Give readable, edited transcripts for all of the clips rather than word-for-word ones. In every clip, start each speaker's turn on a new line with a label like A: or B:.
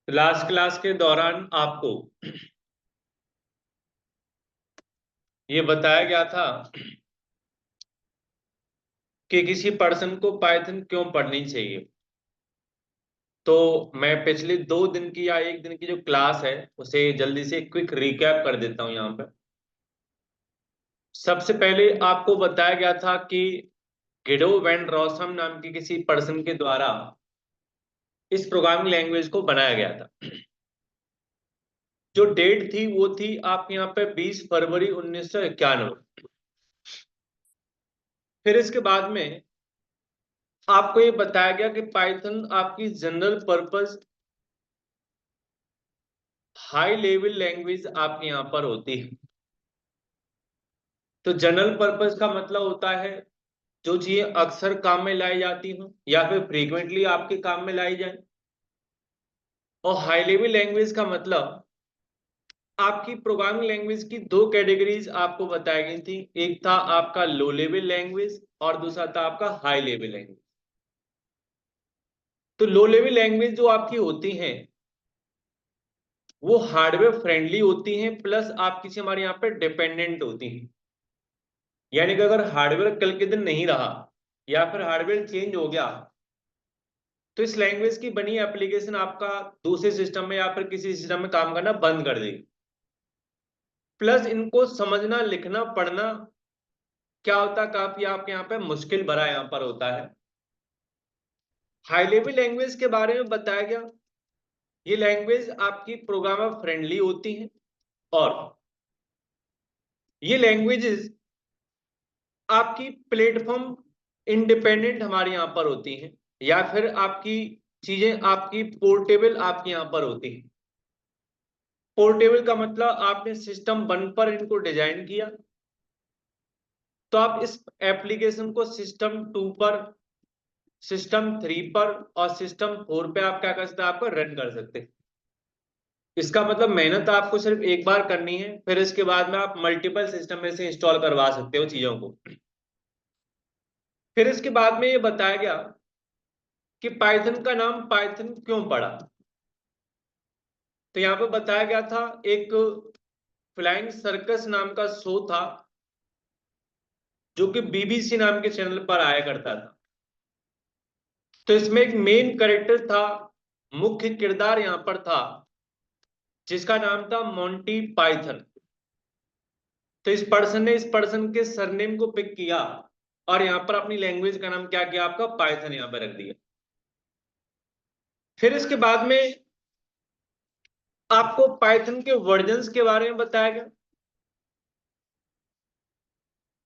A: Last class के दौरान आपको ये बताया गया था कि किसी पर्सन को पाइथन क्यों पढ़नी चाहिए। तो मैं पिछले 2 दिन की या एक दिन की जो क्लास है उसे जल्दी से क्विक रिकैप कर देता हूं यहाँ पे। सबसे पहले आपको बताया गया था कि गिडो वैन रॉसम नाम के किसी पर्सन के द्वारा इस प्रोग्रामिंग लैंग्वेज को बनाया गया था। जो डेट थी वो थी आपके यहाँ पे 20 फरवरी 1991। फिर इसके बाद में आपको ये बताया गया कि पाइथन आपकी general purpose high level language आपके यहाँ पर होती है। तो जनरल पर्पस का मतलब होता है जो चीजें अक्सर काम में लाई जाती हों या फिर फ्रीक्वेंटली आपके काम में लाई जाए। और हाई लेवल लैंग्वेज का मतलब आपकी प्रोग्रामिंग लैंग्वेज की दो कैटेगरीज आपको बताई गई थी। एक था आपका लो लेवल लैंग्वेज और दूसरा था आपका हाई लेवल लैंग्वेज। तो लो लेवल लैंग्वेज जो आपकी होती हैं वो हार्डवेयर फ्रेंडली होती हैं, प्लस आपकी से हमारे यहाँ पे डिपेंडेंट होती हैं। यानी कि अगर हार्डवेयर कल के दिन नहीं रहा या फिर हार्डवेयर चेंज हो गया तो इस लैंग्वेज की बनी एप्लीकेशन आपका दूसरे सिस्टम में या फिर किसी सिस्टम में काम करना बंद कर देगी। प्लस इनको समझना लिखना पढ़ना क्या होता है, काफी आपके यहाँ पे मुश्किल भरा यहाँ पर होता है। हाई लेवल लैंग्वेज के बारे में बताया गया, ये लैंग्वेज आपकी प्रोग्रामर फ्रेंडली होती है और ये लैंग्वेजेस आपकी प्लेटफॉर्म इंडिपेंडेंट हमारे यहाँ पर होती हैं या फिर आपकी चीजें आपकी पोर्टेबल आपके यहाँ पर होती हैं। पोर्टेबल का मतलब आपने सिस्टम 1 पर इनको डिजाइन किया तो आप इस एप्लीकेशन को सिस्टम 2 पर, सिस्टम 3 पर और सिस्टम 4 पे आप क्या कर सकते हैं, आपको रन कर सकते हैं। इसका मतलब मेहनत आपको सिर्फ एक बार करनी है, फिर इसके बाद में आप मल्टीपल सिस्टम में से इंस्टॉल करवा सकते हो चीजों को। फिर इसके बाद में ये बताया गया कि पाइथन का नाम पाइथन क्यों पड़ा। तो यहाँ पे बताया गया था एक फ्लाइंग सर्कस नाम का शो था जो कि बीबीसी नाम के चैनल पर आया करता था। तो इसमें एक मेन कैरेक्टर था, मुख्य किरदार यहाँ पर था जिसका नाम था मोंटी पाइथन। तो इस पर्सन ने इस पर्सन के सरनेम को पिक किया और यहाँ पर अपनी लैंग्वेज का नाम क्या किया, आपका पाइथन यहाँ पर रख दिया। फिर इसके बाद में आपको पाइथन के वर्जन्स के बारे में बताया गया।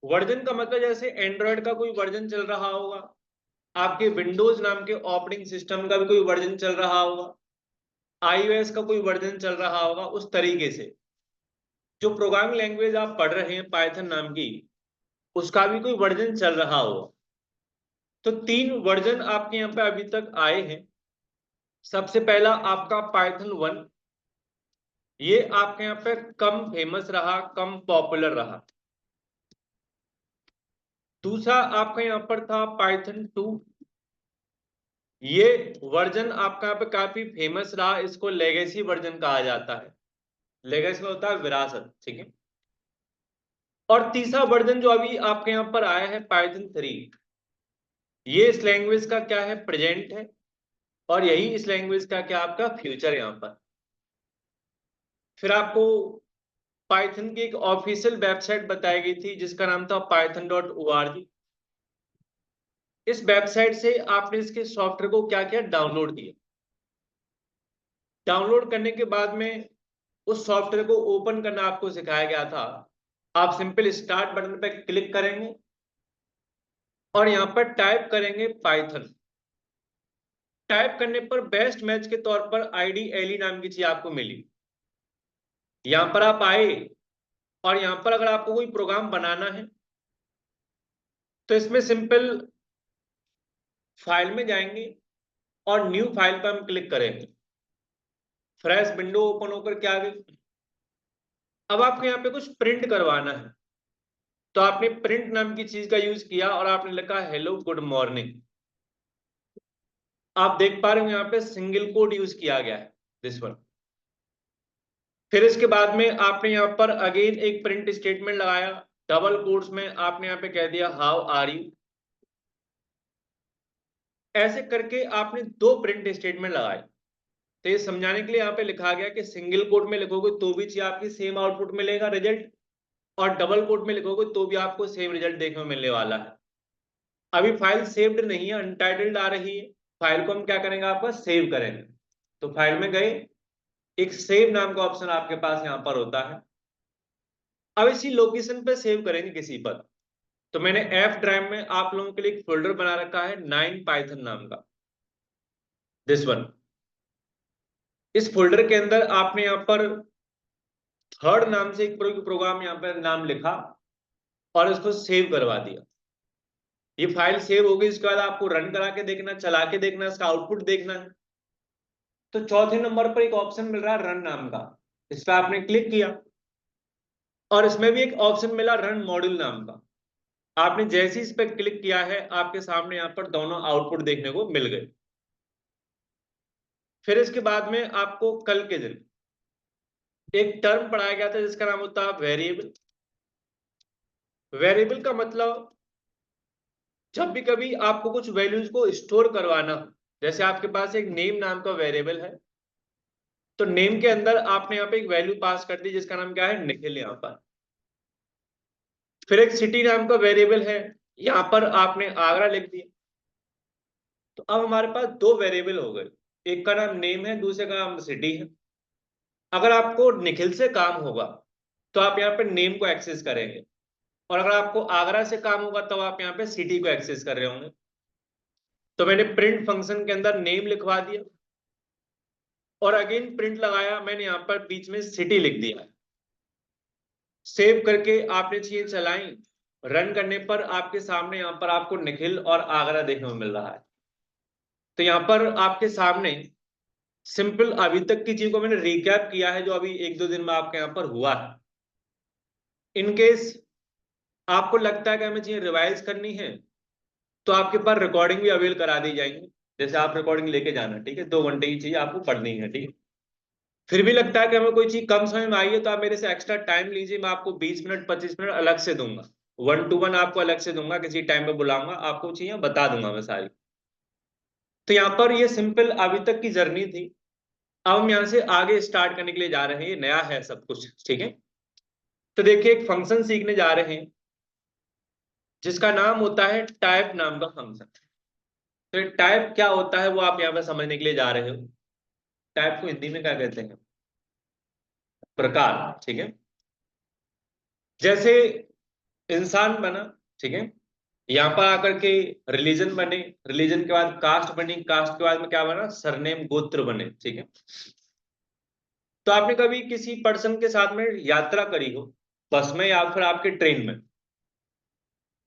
A: वर्जन का मतलब जैसे एंड्रॉयड का कोई वर्जन चल रहा होगा, आपके विंडोज नाम के ऑपरेटिंग सिस्टम का भी कोई वर्जन चल रहा होगा, आईओएस का कोई वर्जन चल रहा होगा। उस तरीके से जो प्रोग्रामिंग लैंग्वेज आप पढ़ रहे हैं पाइथन नाम की, उसका भी कोई वर्जन चल रहा होगा। तो 3 वर्जन आपके यहाँ पे अभी तक आए हैं। सबसे पहला आपका पाइथन 1, ये आपके यहाँ पे कम फेमस रहा, कम पॉपुलर रहा। दूसरा आपका यहाँ पर था पाइथन 2, ये वर्जन आपका यहाँ पे काफी फेमस रहा, इसको लेगेसी वर्जन कहा जाता है। लेगेसी में होता है विरासत, ठीक है। और तीसरा वर्जन जो अभी आपके यहाँ पर आया है पाइथन 3, ये इस लैंग्वेज का क्या है, प्रेजेंट है और यही इस लैंग्वेज का क्या आपका फ्यूचर यहाँ पर। फिर आपको पाइथन की एक ऑफिशियल वेबसाइट बताई गई थी जिसका नाम था python.org। इस वेबसाइट से आपने इसके सॉफ्टवेयर को क्या किया, डाउनलोड किया। डाउनलोड करने के बाद में उस सॉफ्टवेयर को ओपन करना आपको सिखाया गया था। आप सिंपल स्टार्ट बटन पर क्लिक करेंगे और यहां पर टाइप करेंगे पाइथन। टाइप करने पर बेस्ट मैच के तौर पर IDLE नाम की चीज आपको मिली। यहां पर आप आए और यहां पर अगर आपको कोई प्रोग्राम बनाना है तो इसमें सिंपल फाइल में जाएंगे और न्यू फाइल पर हम क्लिक करेंगे। फ्रेश विंडो ओपन होकर क्या आ गई। अब आपको यहाँ पे कुछ प्रिंट करवाना है तो आपने प्रिंट नाम की चीज का यूज किया और आपने लिखा हेलो गुड मॉर्निंग। आप देख पा रहे हो यहाँ पे सिंगल कोड यूज किया गया है। This one. फिर इसके बाद में आपने यहाँ पर अगेन एक प्रिंट स्टेटमेंट लगाया, डबल कोट्स में आपने यहाँ पे कह दिया हाउ आर यू। ऐसे करके आपने दो प्रिंट स्टेटमेंट लगाए। तो ये समझाने के लिए यहाँ पे लिखा गया कि सिंगल कोट में लिखोगे तो भी चाहिए आपकी सेम आउटपुट मिलेगा रिजल्ट, और डबल कोट में लिखोगे तो भी आपको सेम रिजल्ट देखने को मिलने वाला है। अभी फाइल सेव्ड नहीं है, अनटाइटल्ड आ रही है। फाइल को हम क्या करेंगे, आपका सेव करेंगे। तो फाइल में गए, एक सेव नाम का ऑप्शन आपके पास यहाँ पर होता है। अब इसी लोकेशन पे सेव करेंगे किसी पर। तो मैंने एफ ड्राइव में आप लोगों के लिए एक फोल्डर बना रखा है 9 पाइथन नाम का, दिस वन। इस फोल्डर के अंदर आपने यहाँ पर थर्ड नाम से एक प्रोग्राम यहाँ पर नाम लिखा और इसको सेव करवा दिया। ये फाइल सेव हो गई, इसके बाद आपको रन करा के देखना, चला के देखना, इसका आउटपुट देखना है। तो चौथे नंबर पर एक ऑप्शन मिल रहा है रन नाम का, इस पर आपने क्लिक किया और इसमें भी एक ऑप्शन मिला रन मॉड्यूल नाम का। आपने जैसे इस पर क्लिक किया है, आपके सामने यहाँ पर दोनों आउटपुट देखने को मिल गए। फिर इसके बाद में आपको कल के दिन एक टर्म पढ़ाया गया था जिसका नाम होता है वेरिएबल। वेरिएबल का मतलब जब भी कभी आपको कुछ वैल्यूज को स्टोर करवाना, जैसे आपके पास एक नेम नाम का वेरिएबल है, तो नेम के अंदर आपने यहाँ पे एक वैल्यू पास कर दी जिसका नाम क्या है, निखिल यहाँ पर। फिर एक सिटी नाम का वेरिएबल है, यहाँ पर आपने आगरा लिख दिया। तो अब हमारे पास दो वेरिएबल हो गए, एक का नाम नेम है, दूसरे का नाम सिटी है। अगर आपको निखिल से काम होगा तो आप यहाँ पे नेम को एक्सेस करेंगे, और अगर आपको आगरा से काम होगा तो आप यहाँ पे सिटी को एक्सेस कर रहे होंगे। तो मैंने प्रिंट फंक्शन के अंदर नेम लिखवा दिया और अगेन प्रिंट लगाया, मैंने यहाँ पर बीच में सिटी लिख दिया। सेव करके आपने चीजें चलाई, रन करने पर आपके सामने यहाँ पर आपको निखिल और आगरा देखने को मिल रहा है। तो यहाँ पर आपके सामने सिंपल अभी तक की चीज को मैंने रिकैप किया है जो अभी एक दो दिन में आपके यहाँ पर हुआ है। इनकेस आपको लगता है कि हमें चीजें रिवाइज करनी है तो आपके पास रिकॉर्डिंग भी अवेल करा दी जाएंगी। जैसे आप रिकॉर्डिंग लेके जाना, ठीक है, 2 घंटे की चीज आपको पढ़नी है, ठीक है। फिर भी लगता है कि हमें कोई चीज कम समय में आई है तो आप मेरे से एक्स्ट्रा टाइम लीजिए, मैं आपको 20 मिनट 25 मिनट अलग से दूंगा, 1 to 1 आपको अलग से दूंगा, किसी टाइम पे बुलाऊंगा, आपको चीजें बता दूंगा मैं सारी। तो यहाँ पर ये सिंपल अभी तक की जर्नी थी। अब हम यहाँ से आगे स्टार्ट करने के लिए जा रहे हैं, ये नया है सब कुछ, ठीक है। तो देखिए एक फंक्शन सीखने जा रहे हैं जिसका नाम होता है टाइप नाम का फंक्शन। तो टाइप क्या होता है वो आप यहाँ पे समझने के लिए जा रहे हो। टाइप को हिंदी में क्या कहते हैं, प्रकार, ठीक है। जैसे इंसान बना, ठीक है, यहाँ पर आकर के रिलीजन बने, रिलीजन के बाद कास्ट बनी, कास्ट के बाद में क्या बना, सरनेम, गोत्र बने, ठीक है। तो आपने कभी किसी पर्सन के साथ में यात्रा करी हो, बस में या फिर आपके ट्रेन में,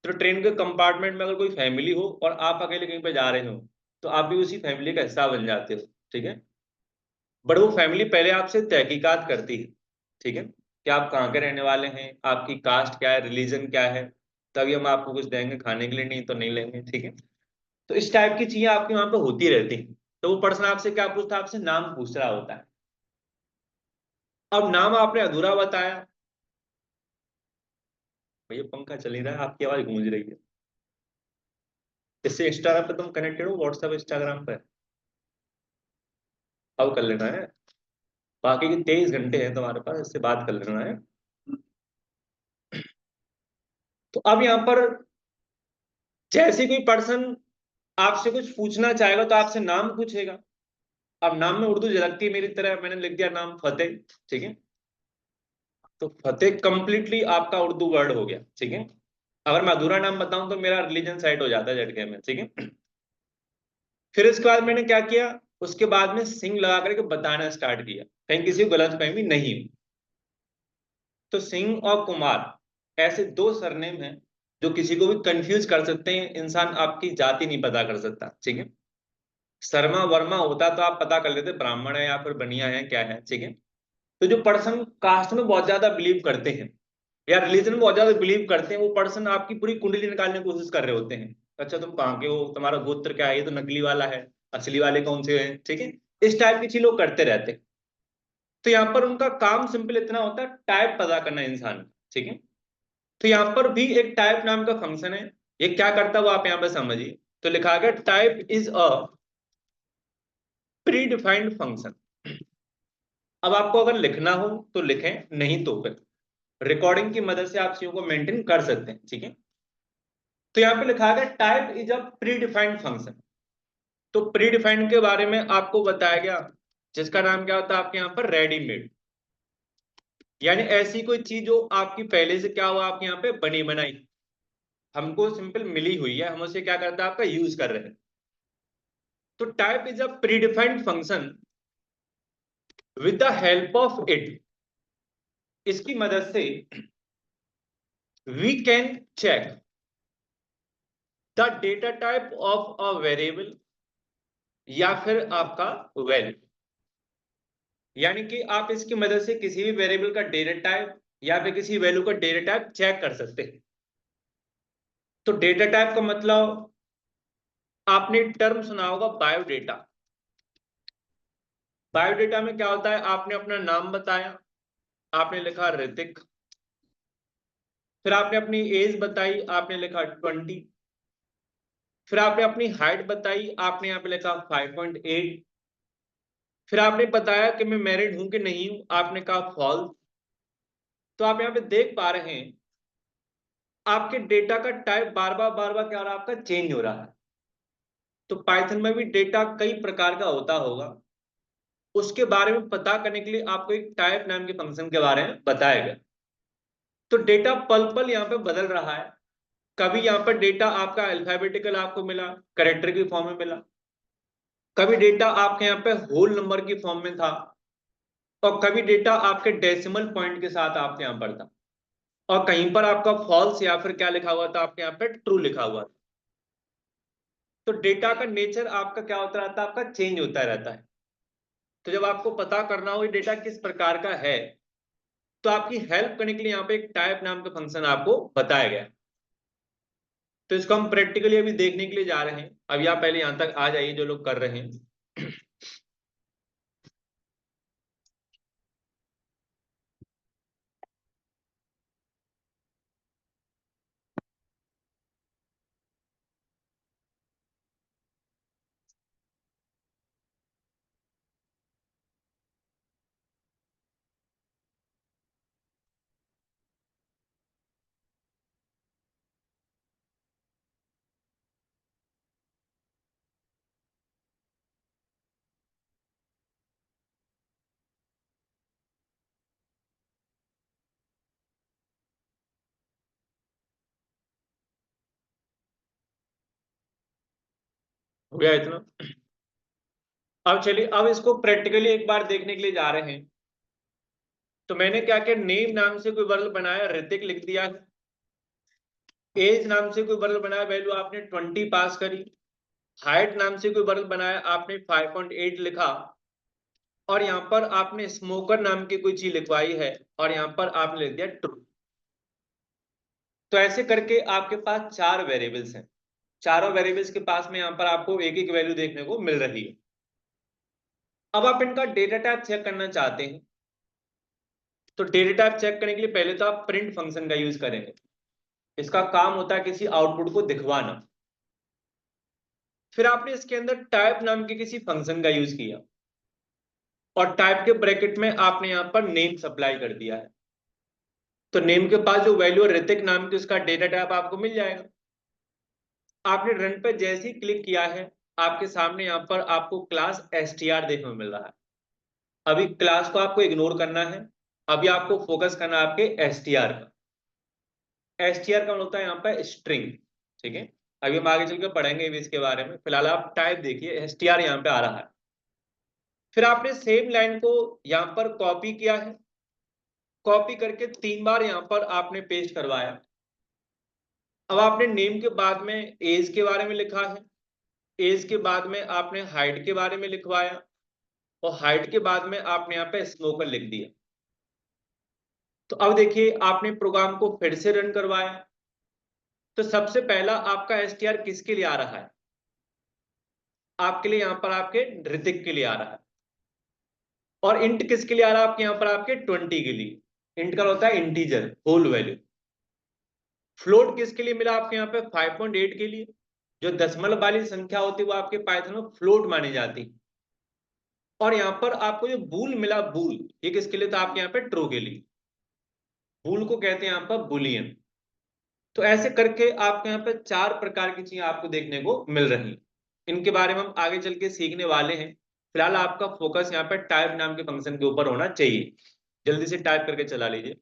A: तो ट्रेन के कंपार्टमेंट में अगर कोई फैमिली हो और आप अकेले कहीं पे जा रहे हो तो आप भी उसी फैमिली का हिस्सा बन जाते हो, ठीक है। बट वो फैमिली पहले आपसे तहकीकात करती है, ठीक है, कि आप कहाँ के रहने वाले हैं, आपकी कास्ट क्या है, रिलीजन क्या है, तभी हम आपको कुछ देंगे खाने के लिए, नहीं तो नहीं लेंगे, ठीक है। तो इस टाइप की चीजें आपके वहां पे होती रहती हैं। तो वो पर्सन आपसे क्या पूछता है, आपसे नाम पूछ रहा होता है। अब नाम आपने अधूरा बताया, भैया पंखा चल नहीं रहा है, आपकी आवाज गूंज रही है। इससे इंस्टाग्राम पे तुम कनेक्टेड हो, व्हाट्सएप इंस्टाग्राम पे अब कर लेना है, बाकी के 23 घंटे हैं तुम्हारे पास, इससे बात कर लेना है। तो अब यहाँ पर जैसे कोई पर्सन आपसे कुछ पूछना चाहेगा तो आपसे नाम पूछेगा। अब नाम में उर्दू झलकती है मेरी तरह, मैंने लिख दिया नाम फतेह, ठीक है। तो फतेह कंप्लीटली आपका उर्दू वर्ड हो गया, ठीक है। अगर मैं अधूरा नाम बताऊं तो मेरा रिलीजन साइड हो जाता है झटके में, ठीक है। फिर इसके बाद मैंने क्या किया, उसके बाद में सिंह लगा करके बताना स्टार्ट किया, कहीं किसी को गलतफहमी नहीं हो। तो सिंह और कुमार ऐसे दो सरनेम हैं जो किसी को भी कंफ्यूज कर सकते हैं, इंसान आपकी जाति नहीं पता कर सकता, ठीक है। शर्मा वर्मा होता तो आप पता कर लेते ब्राह्मण है या फिर बनिया है क्या है, ठीक है। तो जो पर्सन कास्ट में बहुत ज्यादा बिलीव करते हैं या रिलीजन में बहुत ज्यादा बिलीव करते हैं, वो पर्सन आपकी पूरी कुंडली निकालने की कोशिश कर रहे होते हैं। अच्छा तुम कहाँ के हो, तुम्हारा गोत्र क्या है, ये तो नकली वाला है, असली वाले कौन से हैं, ठीक है। इस टाइप की चीज लोग करते रहते हैं। तो यहाँ पर उनका काम सिंपल इतना होता है, टाइप पता करना इंसान का, ठीक है। तो यहाँ पर भी एक टाइप नाम का फंक्शन है, ये क्या करता है वो आप यहाँ पर समझिए। तो लिखा गया type is a predefined function. अब आपको अगर लिखना हो तो लिखें, नहीं तो फिर रिकॉर्डिंग की मदद से आप चीजों को मेंटेन कर सकते हैं, ठीक है। तो यहाँ पे लिखा गया type is a predefined function. तो प्री डिफाइंड के बारे में आपको बताया गया, जिसका नाम क्या होता है आपके यहाँ पर रेडीमेड, यानी ऐसी कोई चीज जो आपकी पहले से क्या हुआ आपके यहाँ पे बनी बनाई, हमको सिंपल मिली हुई है, हम उसे क्या करते हैं आपका यूज कर रहे हैं। तो type is a predefined function with the help of it, इसकी मदद से we can check the data type of a variable या फिर आपका वैल्यू, यानी कि आप इसकी मदद से किसी भी वेरिएबल का डेटा टाइप या फिर किसी वैल्यू का डेटा टाइप चेक कर सकते हैं। तो डेटा टाइप का मतलब आपने टर्म सुना होगा बायोडेटा। बायोडेटा में क्या होता है, आपने अपना नाम बताया, आपने लिखा ऋतिक, फिर आपने अपनी एज बताई, आपने लिखा 20, फिर आपने अपनी हाइट बताई, आपने यहाँ पे लिखा 5.8, फिर आपने बताया कि मैं मैरिड हूं कि नहीं हूं, आपने कहा फॉल्स। तो आप यहाँ पे देख पा रहे हैं आपके डेटा का टाइप बार बार क्या हो रहा है, आपका चेंज हो रहा है। तो पाइथन में भी डेटा कई प्रकार का होता होगा, उसके बारे में पता करने के लिए आपको एक टाइप नाम के फंक्शन के बारे में बताया गया। तो डेटा पल पल यहाँ पे बदल रहा है, कभी यहाँ पर डेटा आपका अल्फाबेटिकल आपको मिला, कैरेक्टर की फॉर्म में मिला, कभी डेटा आपके यहाँ पे होल नंबर की फॉर्म में था, और कभी डेटा आपके डेसिमल पॉइंट के साथ आपके यहाँ पर था, और कहीं पर आपका फॉल्स या फिर क्या लिखा हुआ था आपके यहाँ पे ट्रू लिखा हुआ था। तो डेटा का नेचर आपका क्या होता रहता है, आपका चेंज होता रहता है। तो जब आपको पता करना हो ये डेटा किस प्रकार का है, तो आपकी हेल्प करने के लिए यहाँ पे एक टाइप नाम का फंक्शन आपको बताया गया। तो इसको हम प्रैक्टिकली अभी देखने के लिए जा रहे हैं। अभी आप पहले यहां तक आ जाइए जो लोग कर रहे हैं। हो गया इतना। अब चलिए, अब इसको प्रैक्टिकली एक बार देखने के लिए जा रहे हैं। तो मैंने क्या किया, नेम नाम से कोई वर्ड बनाया, ऋतिक लिख दिया है। एज नाम से कोई वर्ड बनाया, वैल्यू आपने 20 पास करी। हाइट नाम से कोई वर्ड बनाया, आपने 5.8 लिखा। और यहाँ पर आपने स्मोकर नाम की कोई चीज लिखवाई है, और यहाँ पर आपने लिख दिया ट्रू। तो ऐसे करके आपके पास चार वेरिएबल्स हैं, चारों वेरिएबल्स के पास में यहाँ पर आपको एक एक वैल्यू देखने को मिल रही है। अब आप इनका डेटा टाइप चेक करना चाहते हैं, तो डेटा टाइप चेक करने के लिए पहले तो आप प्रिंट फंक्शन का यूज करेंगे। इसका काम होता है किसी आउटपुट को दिखवाना। फिर आपने इसके अंदर टाइप नाम के किसी फंक्शन का यूज किया, और टाइप के ब्रैकेट में आपने यहाँ पर नेम सप्लाई कर दिया है। तो नेम के पास जो वैल्यू है ऋतिक नाम की, उसका डेटा टाइप आपको मिल जाएगा। आपने रन पे जैसे ही क्लिक किया है, आपके सामने यहाँ पर आपको क्लास str देखने को मिल रहा है। अभी क्लास को आपको इग्नोर करना है, अभी आपको फोकस करना है आपके str का। str का मतलब होता है यहाँ पर स्ट्रिंग, ठीक है। अभी हम आगे चल के पढ़ेंगे भी इसके बारे में, फिलहाल आप टाइप देखिए, str यहाँ पे आ रहा है। फिर आपने सेम लाइन को यहाँ पर कॉपी किया है, कॉपी करके 3 बार यहाँ पर आपने पेस्ट करवाया। अब आपने नेम के बाद में एज के बारे में लिखा है, एज के बाद में आपने हाइट के बारे में लिखवाया, और हाइट के बाद में आपने यहाँ पे स्मोकर लिख दिया। तो अब देखिए आपने प्रोग्राम को फिर से रन करवाया। तो सबसे पहला आपका str किसके लिए आ रहा है, आपके लिए, यहाँ पर आपके ऋतिक के लिए आ रहा है। और इंट किसके लिए आ रहा है आपके यहाँ पर, आपके 20 के लिए। इंट का होता है इंटीजर, होल वैल्यू। फ्लोट किसके लिए मिला आपके यहाँ पे, 5.8 के लिए। जो दशमलव वाली संख्या होती है वो आपके पाइथन में फ्लोट मानी जाती। और यहाँ पर आपको जो बूल मिला, बूल, ये किसके लिए था आपके यहाँ पे, ट्रू के लिए। बूल को कहते हैं यहाँ पर बुलियन। तो ऐसे करके आपके यहाँ पे 4 प्रकार की चीजें आपको देखने को मिल रही। इनके बारे में हम आगे चल के सीखने वाले हैं। फिलहाल आपका फोकस यहाँ पे टाइप नाम के फंक्शन के ऊपर होना चाहिए। जल्दी से टाइप करके चला लीजिए।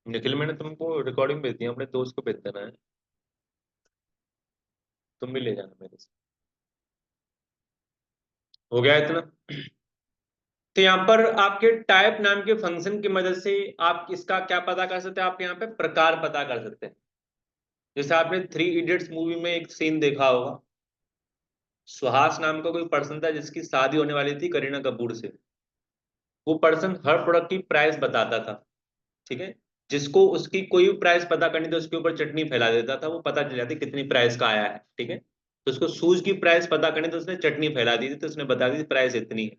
A: निखिल, मैंने तुमको रिकॉर्डिंग भेज दी, अपने दोस्त को भेज देना है। तुम भी ले जाना मेरे से। हो गया इतना। तो यहाँ पर आपके टाइप नाम के फंक्शन की मदद से आप इसका क्या पता कर सकते हैं, आप यहाँ पे प्रकार पता कर सकते हैं। जैसे आपने 3 इडियट्स मूवी में एक सीन देखा होगा। सुहास नाम का कोई पर्सन था जिसकी शादी होने वाली थी करीना कपूर से। वो पर्सन हर प्रोडक्ट की प्राइस बताता था, ठीक है। जिसको उसकी कोई भी प्राइस पता करनी थी उसके ऊपर चटनी फैला देता था, वो पता चल जाती कितनी प्राइस का आया है, ठीक है। तो उसको शूज की प्राइस पता करनी तो उसने चटनी फैला दी थी, तो उसने बता दी थी प्राइस इतनी है।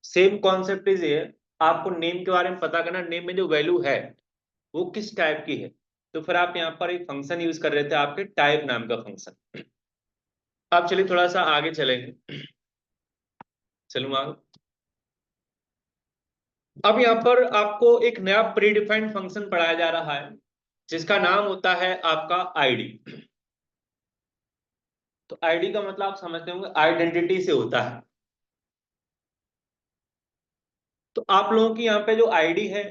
A: सेम कॉन्सेप्ट इज ये, आपको नेम के बारे में पता करना, नेम में जो वैल्यू है वो किस टाइप की है। तो फिर आप यहाँ पर एक फंक्शन यूज कर रहे थे, आपके टाइप नाम का फंक्शन। अब चलिए थोड़ा सा आगे चलेंगे। चलूँ आगे। अब यहाँ पर आपको एक नया प्री डिफाइंड फंक्शन पढ़ाया जा रहा है जिसका नाम होता है आपका आईडी। तो आईडी का मतलब आप समझते होंगे, आइडेंटिटी से होता है। तो आप लोगों की यहाँ पे जो आईडी है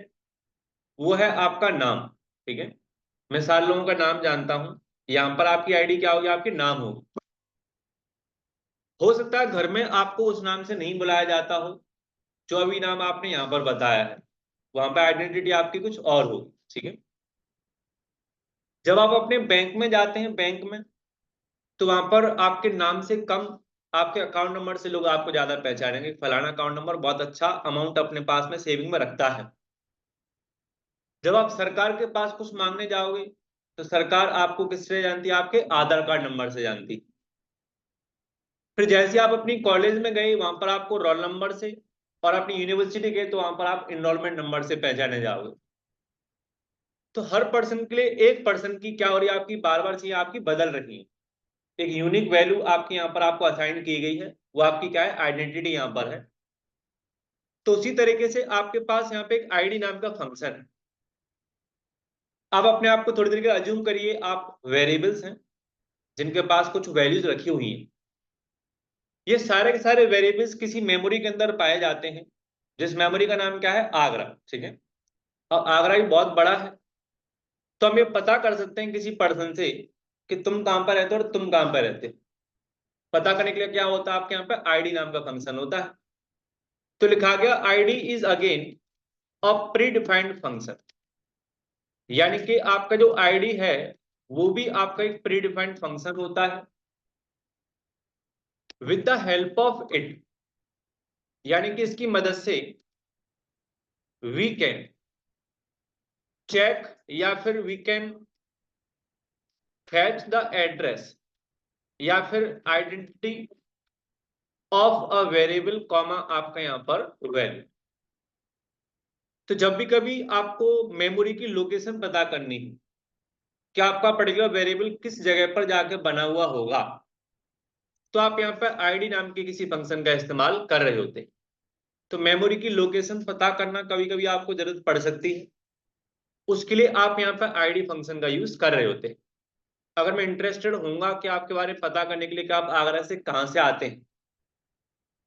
A: वो है आपका नाम, ठीक है। मैं सारे लोगों का नाम जानता हूं। यहाँ पर आपकी आईडी क्या होगी, आपके नाम होगी। हो सकता है घर में आपको उस नाम से नहीं बुलाया जाता हो जो अभी नाम आपने यहाँ पर बताया है, वहां पे आइडेंटिटी आपकी कुछ और होगी, ठीक है। जब आप अपने बैंक में जाते हैं, बैंक में, तो वहां पर आपके नाम से कम आपके अकाउंट नंबर से लोग आपको ज्यादा पहचानेंगे, फलाना अकाउंट नंबर बहुत अच्छा अमाउंट अपने पास में सेविंग में रखता है। जब आप सरकार के पास कुछ मांगने जाओगे तो सरकार आपको किससे जानती है, आपके आधार कार्ड नंबर से जानती। फिर जैसे आप अपनी कॉलेज में गए वहां पर आपको रोल नंबर से, और अपनी यूनिवर्सिटी गए तो वहां पर आप इनरोलमेंट नंबर से पहचाने जाओगे। तो हर पर्सन के लिए एक पर्सन की क्या हो रही है, आपकी बार बार चीजें आपकी बदल रही है। एक यूनिक वैल्यू आपकी यहाँ पर आपको असाइन की गई है, वो आपकी क्या है, आइडेंटिटी यहाँ पर है। तो उसी तरीके से आपके पास यहाँ पे एक आईडी नाम का फंक्शन है। आप अपने आप को थोड़ी देर के अज्यूम करिए, आप वेरिएबल्स हैं जिनके पास कुछ वैल्यूज रखी हुई हैं। ये सारे के सारे वेरिएबल्स किसी मेमोरी के अंदर पाए जाते हैं, जिस मेमोरी का नाम क्या है, आगरा। ठीक है, और आगरा भी बहुत बड़ा है। तो हम ये पता कर सकते हैं किसी पर्सन से कि तुम कहाँ पर रहते हो और तुम कहाँ पर रहते हो। पता करने के लिए क्या होता है, आपके यहाँ पे आईडी नाम का फंक्शन होता है। तो लिखा गया ID is again a predefined function, यानी कि आपका जो आईडी है वो भी आपका एक प्री डिफाइंड फंक्शन होता है। With the help of it, यानी कि इसकी मदद से वी कैन चेक या फिर we can fetch the address या फिर identity of a variable comma आपका यहाँ पर वैल्यू। तो जब भी कभी आपको मेमोरी की लोकेशन पता करनी है कि आपका पर्टिकुलर वेरिएबल किस जगह पर जाके बना हुआ होगा, तो आप यहाँ पर आईडी नाम के किसी फंक्शन का इस्तेमाल कर रहे होते हैं। तो मेमोरी की लोकेशन पता करना कभी कभी आपको जरूरत पड़ सकती है, उसके लिए आप यहाँ पर आईडी फंक्शन का यूज कर रहे होते हैं। अगर मैं इंटरेस्टेड होऊंगा कि आपके बारे में पता करने के लिए कि आप आगरा से कहाँ से आते हैं,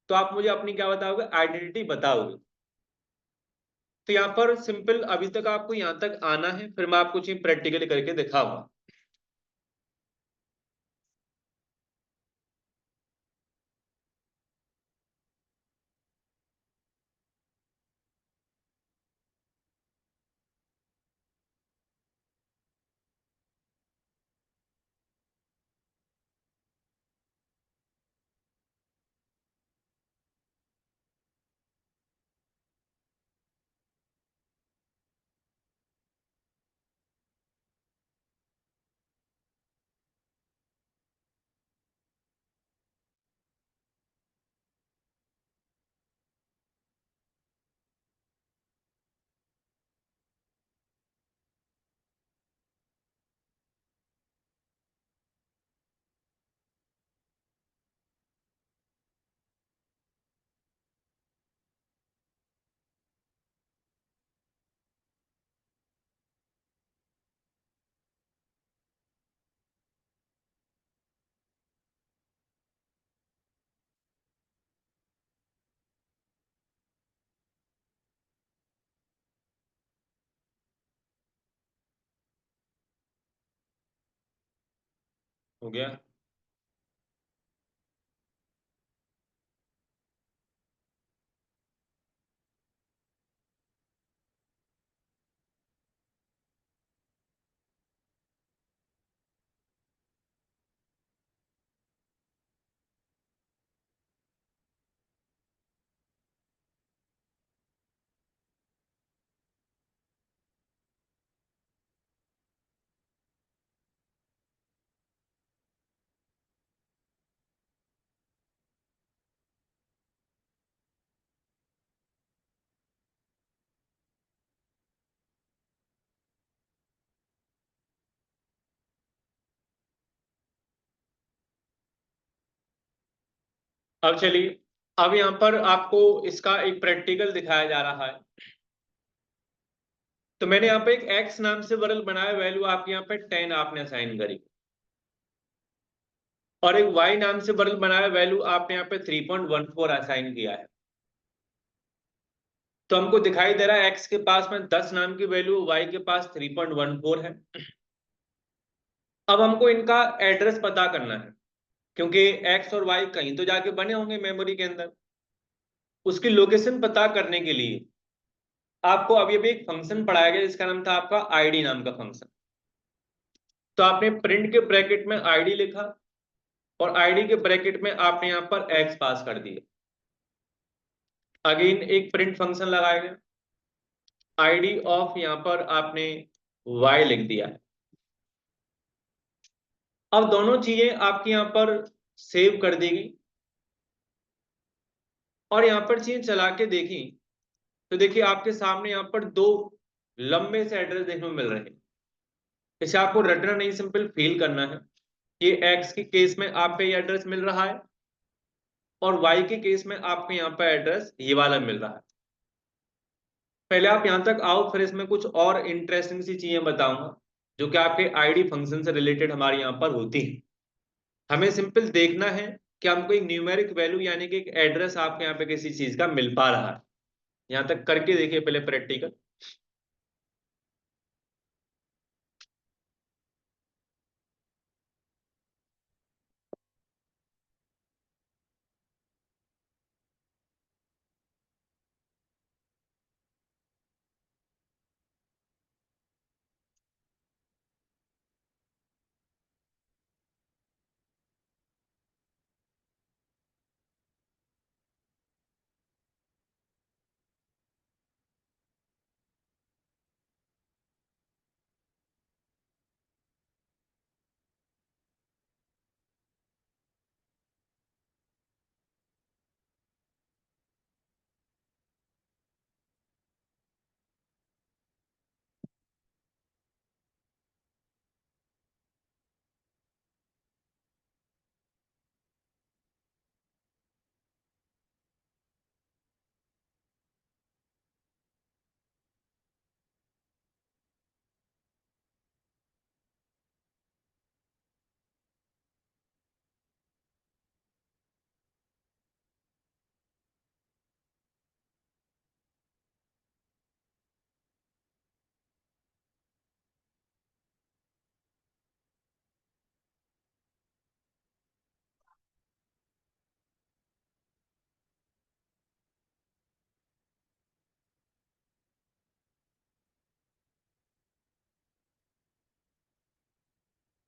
A: तो आप मुझे अपनी क्या बताओगे, आइडेंटिटी बताओगे। तो यहाँ पर सिंपल, अभी तक आपको यहाँ तक आना है, फिर मैं आपको चीज प्रैक्टिकली करके दिखाऊंगा। हो गया। अब चलिए, अब यहाँ पर आपको इसका एक प्रैक्टिकल दिखाया जा रहा है। तो मैंने यहाँ पे एक एक्स नाम से वेरिएबल बनाया, वैल्यू आपके यहाँ पे 10 आपने असाइन करी, और एक वाई नाम से वेरिएबल बनाया, वैल्यू आपने यहाँ पे 3.14 असाइन किया है। तो हमको दिखाई दे रहा है एक्स के पास में 10 नाम की वैल्यू, वाई के पास 3.14 है। अब हमको इनका एड्रेस पता करना है, क्योंकि एक्स और वाई कहीं तो जाके बने होंगे मेमोरी के अंदर। उसकी लोकेशन पता करने के लिए आपको अभी अभी एक फंक्शन पढ़ाया गया जिसका नाम था आपका आईडी नाम का फंक्शन। तो आपने प्रिंट के ब्रैकेट में आईडी लिखा, और आईडी के ब्रैकेट में आपने यहाँ पर एक्स पास कर दिया। अगेन एक प्रिंट फंक्शन लगाया गया, आईडी ऑफ यहाँ पर आपने वाई लिख दिया है। अब दोनों चीजें आपकी यहाँ पर सेव कर दी गई, और यहाँ पर चीजें चला के देखी तो देखिए आपके सामने यहाँ पर दो लंबे से एड्रेस देखने को मिल रहे हैं। इसे आपको रटना नहीं, सिंपल फील करना है। ये एक्स के केस में आपको ये एड्रेस मिल रहा है, और वाई के केस में आपको यहाँ पर एड्रेस ये वाला मिल रहा है। पहले आप यहाँ तक आओ, फिर इसमें कुछ और इंटरेस्टिंग सी चीजें बताऊंगा जो कि आपके आईडी फंक्शन से रिलेटेड हमारे यहाँ पर होती है। हमें सिंपल देखना है कि हमको एक न्यूमेरिक वैल्यू यानी कि एक एड्रेस आपके यहाँ पे किसी चीज का मिल पा रहा है। यहां तक करके देखिए पहले प्रैक्टिकल।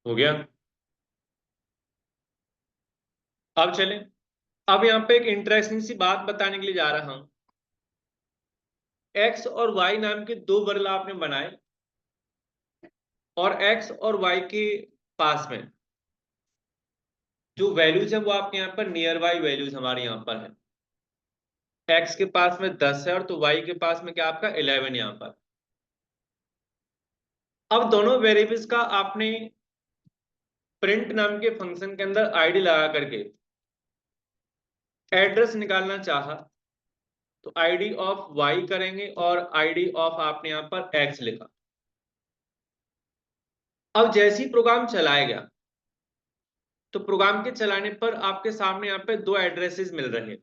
A: हो गया। अब चलें, अब यहाँ पे एक इंटरेस्टिंग सी बात बताने के लिए जा रहा हूं। एक्स और वाई नाम के दो वर्ल आपने बनाए, और एक्स और वाई के पास में जो वैल्यूज है वो आपके यहाँ पर नियर बाई वैल्यूज हमारे यहाँ पर है। एक्स के पास में 10 है और तो वाई के पास में क्या आपका 11 यहाँ पर। अब दोनों वेरिएबल्स का आपने प्रिंट नाम के फंक्शन के अंदर आईडी लगा करके एड्रेस निकालना चाहा, तो आईडी ऑफ वाई करेंगे और आईडी ऑफ आपने यहाँ पर एक्स लिखा। अब जैसे ही प्रोग्राम चलाया गया, तो प्रोग्राम के चलाने पर आपके सामने यहाँ पे दो एड्रेसेस मिल रहे हैं।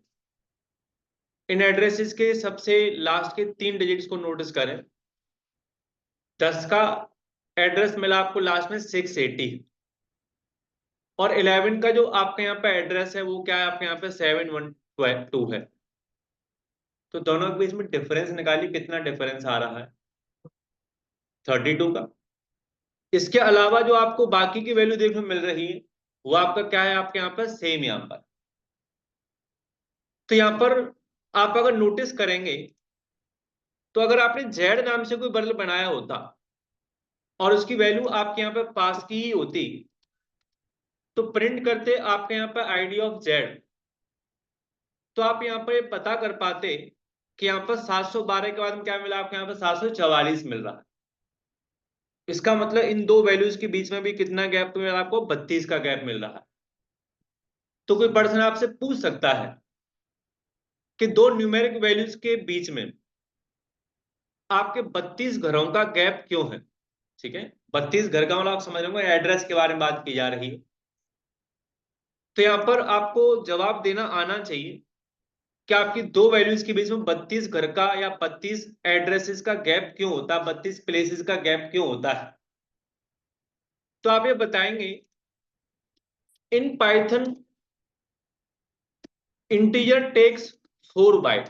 A: इन एड्रेसेस के सबसे लास्ट के 3 डिजिट्स को नोटिस करें। 10 का एड्रेस मिला आपको लास्ट में 680, और 11 का जो आपके यहाँ पे एड्रेस है वो क्या है आपके यहाँ पे 712 है। तो दोनों के बीच में डिफरेंस निकालिए, कितना डिफरेंस आ रहा है, 32 का। इसके अलावा जो आपको बाकी की वैल्यू देखने को मिल रही है वो आपका क्या है आपके यहाँ पर सेम यहाँ पर। तो यहाँ पर आप अगर नोटिस करेंगे, तो अगर आपने जेड नाम से कोई वर्ल बनाया होता और उसकी वैल्यू आपके यहाँ पे पास की ही होती, तो प्रिंट करते आपके यहाँ पे आईडी ऑफ जेड, तो आप यहाँ पर ये पता कर पाते कि यहाँ पर 712 के बाद में क्या मिला आपके यहाँ पर 744 मिल रहा है। इसका मतलब इन दो वैल्यूज के बीच में भी कितना गैप मिल रहा है आपको, 32 का गैप मिल रहा है। तो कोई पर्सन आपसे पूछ सकता है कि दो न्यूमेरिक वैल्यूज के बीच में आपके 32 घरों का गैप क्यों है। ठीक है, 32 घर का मतलब आप समझ रहे हो एड्रेस के बारे में बात की जा रही है। तो यहां पर आपको जवाब देना आना चाहिए कि आपकी दो वैल्यूज के बीच में 32 घर का या 32 एड्रेसेस का गैप क्यों होता है, 32 प्लेसेस का गैप क्यों होता है। तो आप ये बताएंगे, in Python integer takes 4 byte,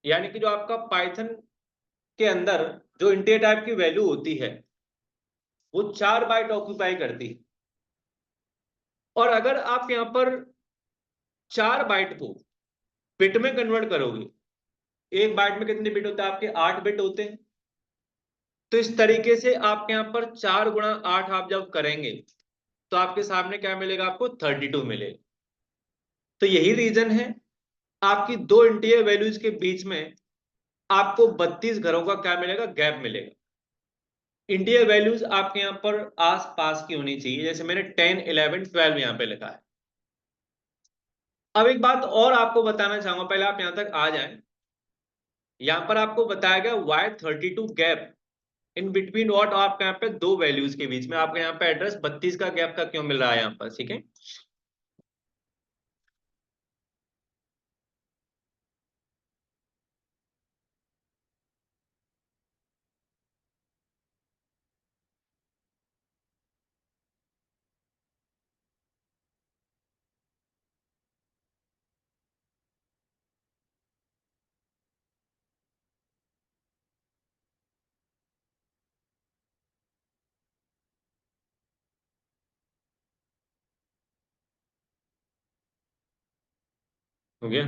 A: यानी कि जो आपका पाइथन के अंदर जो इंटीजर टाइप की वैल्यू होती है वो 4 बाइट ऑक्यूपाई करती है। और अगर आप यहां पर 4 बाइट को बिट में कन्वर्ट करोगे, एक बाइट में कितने बिट होते हैं आपके, 8 बिट होते हैं। तो इस तरीके से आपके यहाँ पर 4 गुणा 8 आप जब करेंगे तो आपके सामने क्या मिलेगा आपको, 32 मिलेगा। तो यही रीजन है आपकी दो इंटीजर वैल्यूज के बीच में आपको 32 घरों का क्या मिलेगा, गैप मिलेगा। इंटीजर वैल्यूज आपके यहाँ पर आस पास की होनी चाहिए, जैसे मैंने 10 11 12 यहाँ पे लिखा है। अब एक बात और आपको बताना चाहूंगा, पहले आप यहां तक आ जाएं। यहां पर आपको बताया गया Y32 gap in between what, आपके यहाँ पे दो वैल्यूज के बीच में आपके यहाँ पे एड्रेस 32 का गैप का क्यों मिल रहा है यहाँ पर। ठीक है, हो गया।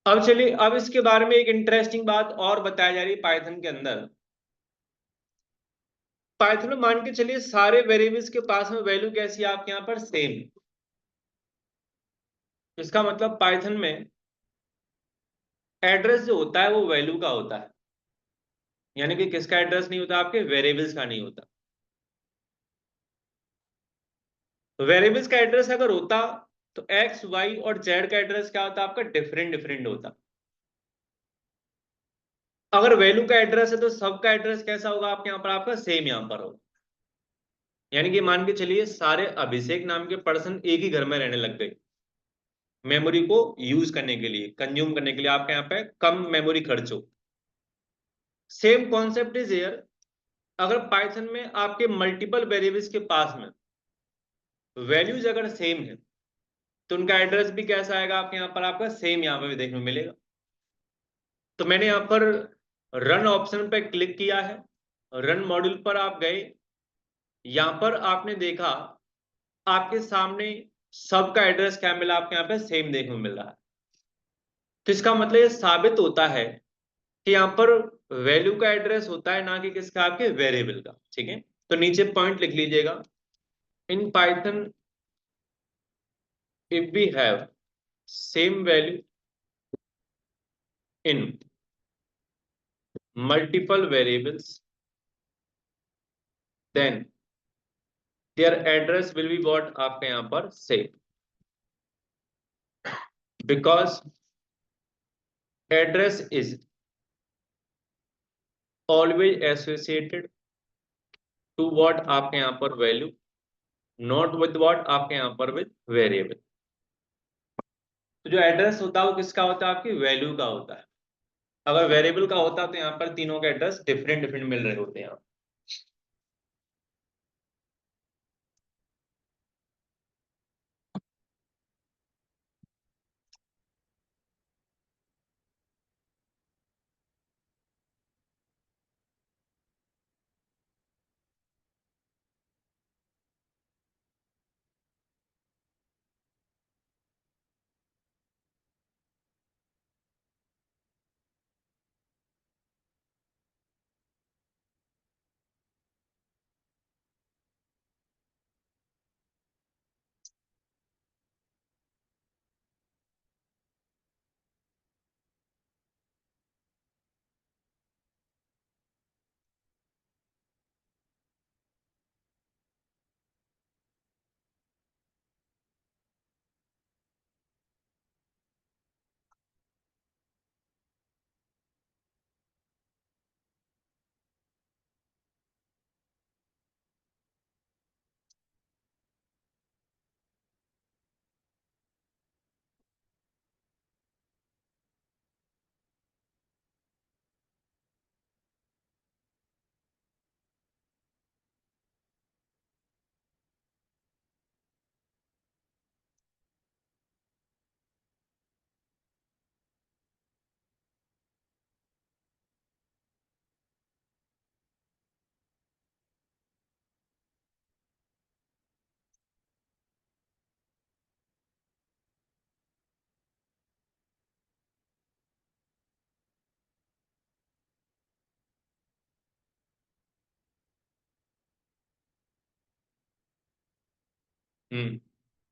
A: अब चलिए, अब इसके बारे में एक इंटरेस्टिंग बात और बताई जा रही है पाइथन के अंदर। पाइथन में मान के चलिए सारे वेरिएबल्स के पास में वैल्यू कैसी है आपके यहाँ पर, सेम। इसका मतलब पाइथन में एड्रेस जो होता है वो वैल्यू का होता है, यानी कि किसका एड्रेस नहीं होता, आपके वेरिएबल्स का नहीं होता। वेरिएबल्स का एड्रेस अगर होता तो एक्स वाई और जेड का एड्रेस क्या होता, आपका डिफरेंट डिफरेंट होता। अगर वैल्यू का एड्रेस है तो सबका एड्रेस कैसा होगा आपके यहाँ पर, आपका सेम यहाँ पर होगा। यानी कि मान के चलिए सारे अभिषेक नाम के पर्सन एक ही घर में रहने लग गए, मेमोरी को यूज करने के लिए, कंज्यूम करने के लिए, आपके यहाँ पे कम मेमोरी खर्च हो। Same concept is here. अगर पाइथन में आपके मल्टीपल वेरिएबल्स के पास में वैल्यूज अगर सेम है तो उनका एड्रेस भी कैसा आएगा आपके यहाँ पर, आपका सेम यहाँ पर भी देखने को मिलेगा। तो मैंने यहाँ पर रन ऑप्शन पर क्लिक किया है, रन मॉड्यूल पर आप गए, यहां पर आपने देखा आपके सामने सबका एड्रेस क्या मिला, आपके यहाँ पे सेम देखने को मिल रहा है। तो इसका मतलब ये साबित होता है कि यहाँ पर वैल्यू का एड्रेस होता है, ना कि किसका, आपके वेरिएबल का। ठीक है, तो नीचे पॉइंट लिख लीजिएगा, in Python if we have same value in multiple variables then their address will be what, आपके यहाँ पर same, because address is always associated to what, आपके यहाँ पर वैल्यू, नॉट विद व्हाट, आपके यहाँ पर विद वेरिएबल। तो जो एड्रेस होता है वो किसका होता है, आपकी वैल्यू का होता है। अगर वेरिएबल का होता तो यहाँ पर तीनों के एड्रेस डिफरेंट डिफरेंट मिल रहे होते हैं।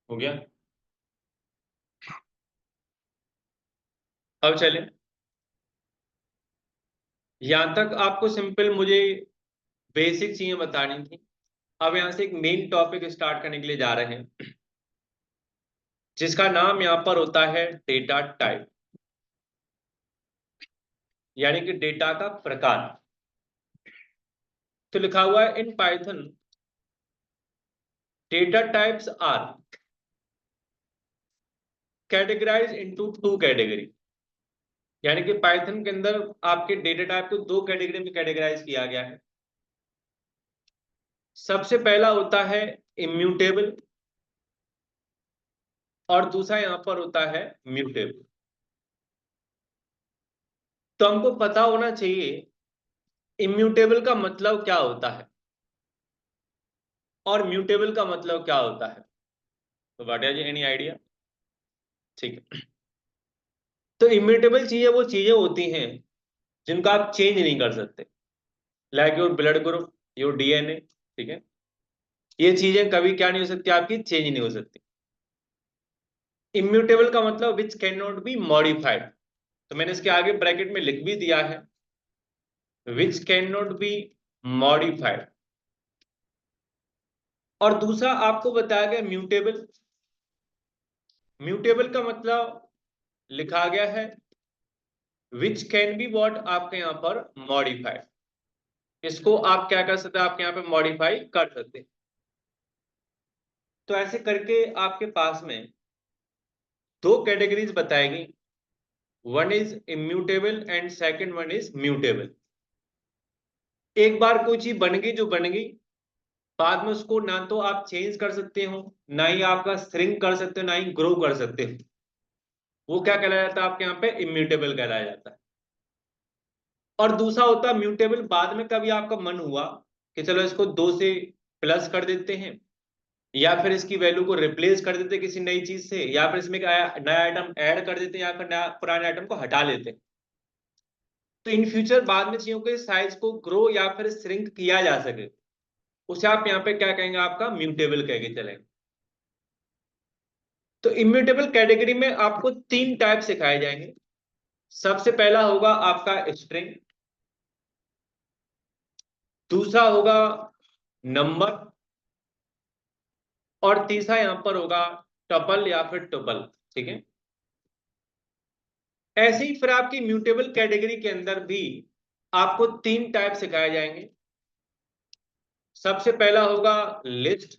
A: हो गया। अब चले, यहां तक आपको सिंपल मुझे बेसिक चीजें बतानी थी। अब यहां से एक मेन टॉपिक स्टार्ट करने के लिए जा रहे हैं, जिसका नाम यहां पर होता है डेटा टाइप, यानी कि डेटा का प्रकार। तो लिखा हुआ है in Python data types are categorize into two category. यानी कि पाइथन के अंदर आपके डेटा टाइप को दो कैटेगरी में कैटेगराइज किया गया है। सबसे पहला होता है इम्यूटेबल और दूसरा यहां पर होता है म्यूटेबल। तो हमको पता होना चाहिए इम्यूटेबल का मतलब क्या होता है और म्यूटेबल का मतलब क्या होता है। तो व्हाट इज एनी आइडिया? ठीक है। तो इम्यूटेबल चीजें वो चीजें होती हैं जिनको आप चेंज नहीं कर सकते, like your blood group, your DNA. ठीक है, ये चीजें कभी क्या नहीं हो सकती, आपकी चेंज नहीं हो सकती। इम्यूटेबल का मतलब which can not be modified, तो मैंने इसके आगे ब्रैकेट में लिख भी दिया है, which can not be modified. और दूसरा आपको बताया गया म्यूटेबल। म्यूटेबल का मतलब लिखा गया है विच कैन बी व्हाट, आपके यहां पर मॉडिफाइड। इसको आप क्या कर सकते हैं, आपके यहाँ पे मॉडिफाई कर सकते हैं। तो ऐसे करके आपके पास में दो कैटेगरीज बताएगी, one is immutable and second one is mutable. एक बार कोई चीज बन गई जो बन गई, बाद में उसको ना तो आप चेंज कर सकते हो, ना ही आपका श्रिंक कर सकते हो, ना ही ग्रो कर सकते हो, वो क्या कहलाया जाता है आपके यहाँ पे, इम्यूटेबल कहलाया जाता है। और दूसरा होता है म्यूटेबल, बाद में कभी आपका मन हुआ कि चलो इसको 2 से प्लस कर देते हैं, या फिर इसकी वैल्यू को रिप्लेस कर देते किसी नई चीज से, या फिर इसमें एक नया आइटम ऐड कर देते हैं, या फिर नया पुराने आइटम को हटा लेते हैं। तो इन फ्यूचर बाद में चीजों के साइज को ग्रो या फिर श्रिंक किया जा सके, उसे आप यहाँ पे क्या कहेंगे, आपका म्यूटेबल कह के चलेंगे। तो इम्यूटेबल कैटेगरी में आपको 3 टाइप सिखाए जाएंगे। सबसे पहला होगा आपका स्ट्रिंग, दूसरा होगा नंबर, और तीसरा यहां पर होगा टपल या फिर टुपल। ठीक है, ऐसे ही फिर आपकी म्यूटेबल कैटेगरी के अंदर भी आपको 3 टाइप सिखाए जाएंगे। सबसे पहला होगा लिस्ट,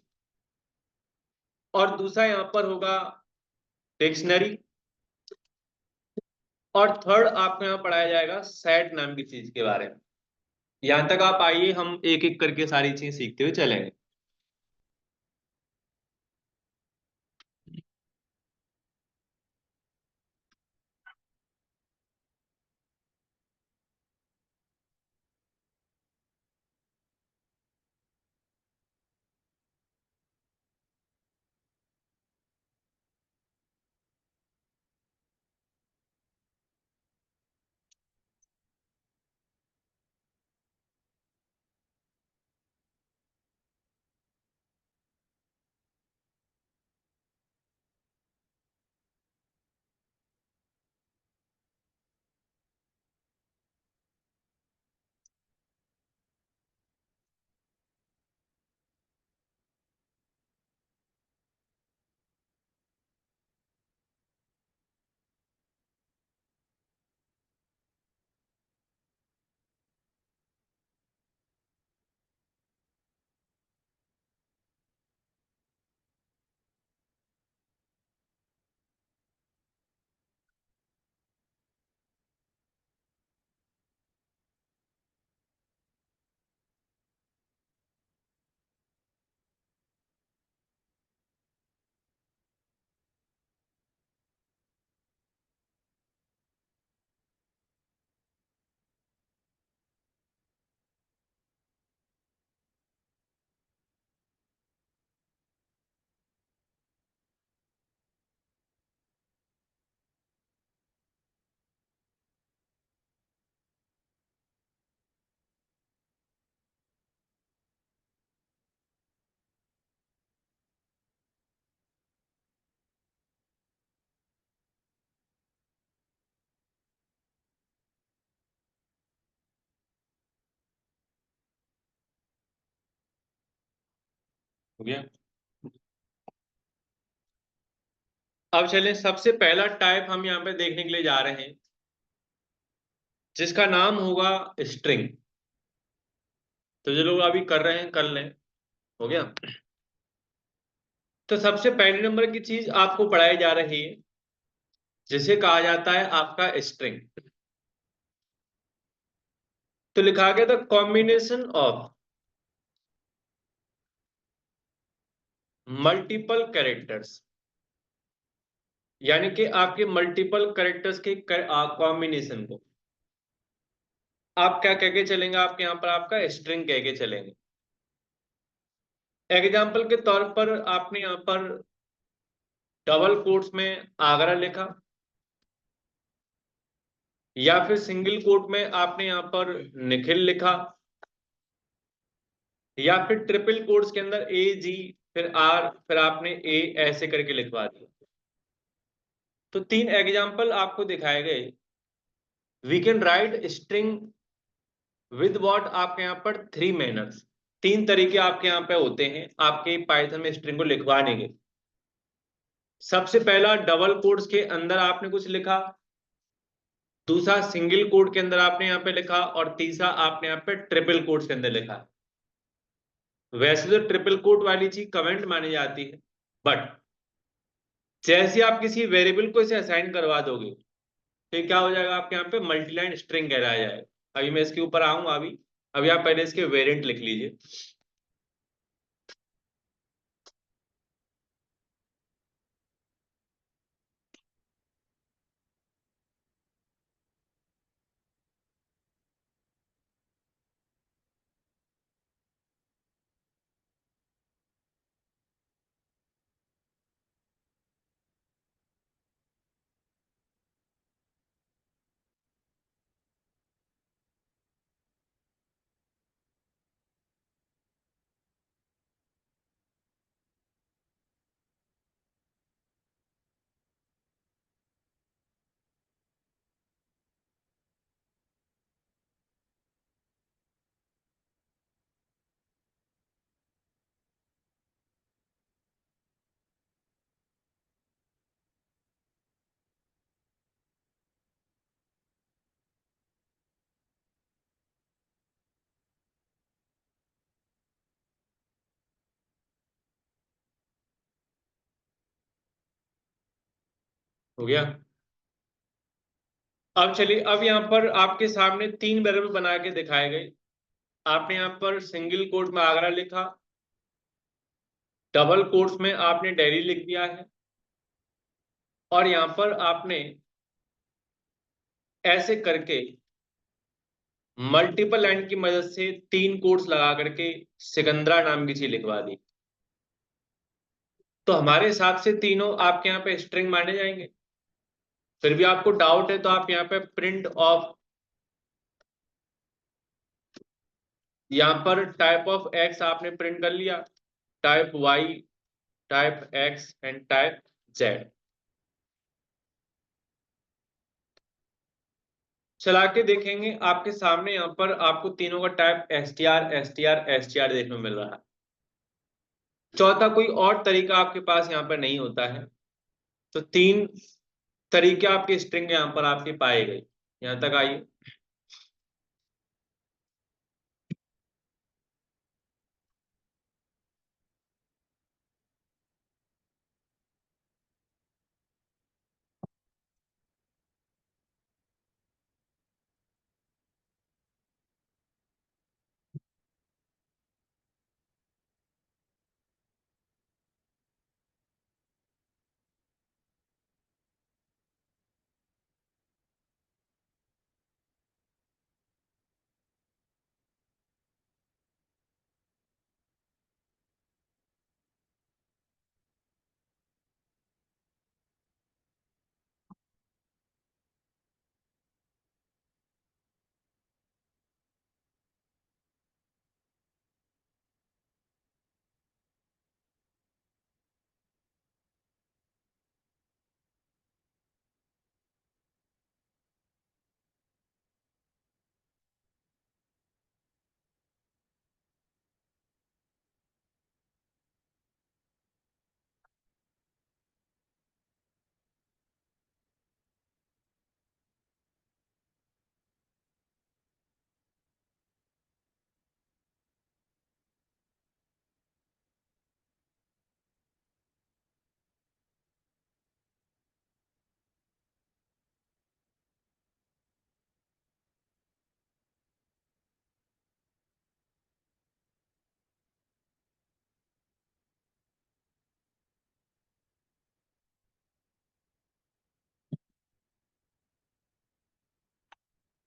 A: और दूसरा यहां पर होगा डिक्शनरी, और थर्ड आपको यहां पढ़ाया जाएगा सेट नाम की चीज के बारे में। यहां तक आप आइए, हम एक एक करके सारी चीज सीखते हुए चलेंगे। हो गया। अब चलें, सबसे पहला टाइप हम यहाँ पे देखने के लिए जा रहे हैं, जिसका नाम होगा स्ट्रिंग। तो जो लोग अभी कर रहे हैं कर लें। हो गया। तो सबसे पहले नंबर की चीज आपको पढ़ाई जा रही है, जिसे कहा जाता है आपका स्ट्रिंग। तो लिखा गया the combination of multiple characters, यानी कि आपके मल्टीपल कैरेक्टर्स के कॉम्बिनेशन को आप क्या कह के चलेंगे, आपके यहाँ पर आपका स्ट्रिंग कह के चलेंगे। एग्जाम्पल के तौर पर आपने यहाँ पर डबल कोट्स में आगरा लिखा, या फिर सिंगल कोट में आपने यहाँ पर निखिल लिखा, या फिर ट्रिपल कोट्स के अंदर AG फिर R फिर आपने A ऐसे करके लिखवा दिया। तो 3 एग्जाम्पल आपको दिखाए गए। We can write string with what, आपके यहाँ पर 3 मैनर्स, 3 तरीके आपके यहाँ पे होते हैं आपके पाइथन में स्ट्रिंग को लिखवाने के। सबसे पहला डबल कोट्स के अंदर आपने कुछ लिखा, दूसरा सिंगल कोट के अंदर आपने यहाँ पे लिखा, और तीसरा आपने यहाँ पे ट्रिपल कोट्स के अंदर लिखा। वैसे तो ट्रिपल कोट वाली चीज कमेंट मानी जाती है, बट जैसे आप किसी वेरिएबल को इसे असाइन करवा दोगे तो ये क्या हो जाएगा, आपके यहाँ पे मल्टीलाइन स्ट्रिंग कहलाया जाएगा। अभी मैं इसके ऊपर आऊंगा। अभी अभी आप पहले इसके वेरिएंट लिख लीजिए। हो गया। अब चलिए, अब यहाँ पर आपके सामने 3 वेरिएबल बना के दिखाए गए। आपने यहाँ पर सिंगल कोट में आगरा लिखा, डबल कोट्स में आपने दिल्ली लिख दिया है, और यहाँ पर आपने ऐसे करके मल्टीपल लाइन की मदद से 3 कोट्स लगा करके सिकंदरा नाम की चीज लिखवा दी। तो हमारे हिसाब से तीनों आपके यहाँ पे स्ट्रिंग माने जाएंगे। फिर भी आपको डाउट है तो आप यहाँ पे प्रिंट ऑफ, यहाँ पर टाइप ऑफ एक्स आपने प्रिंट कर लिया, type y, type x and type z. चला के देखेंगे आपके सामने, यहाँ पर आपको तीनों का टाइप str str str देखने को मिल रहा है। चौथा कोई और तरीका आपके पास यहाँ पर नहीं होता है। तो 3 तरीके आपके स्ट्रिंग यहाँ पर आपके पाए गए। यहाँ तक आइए।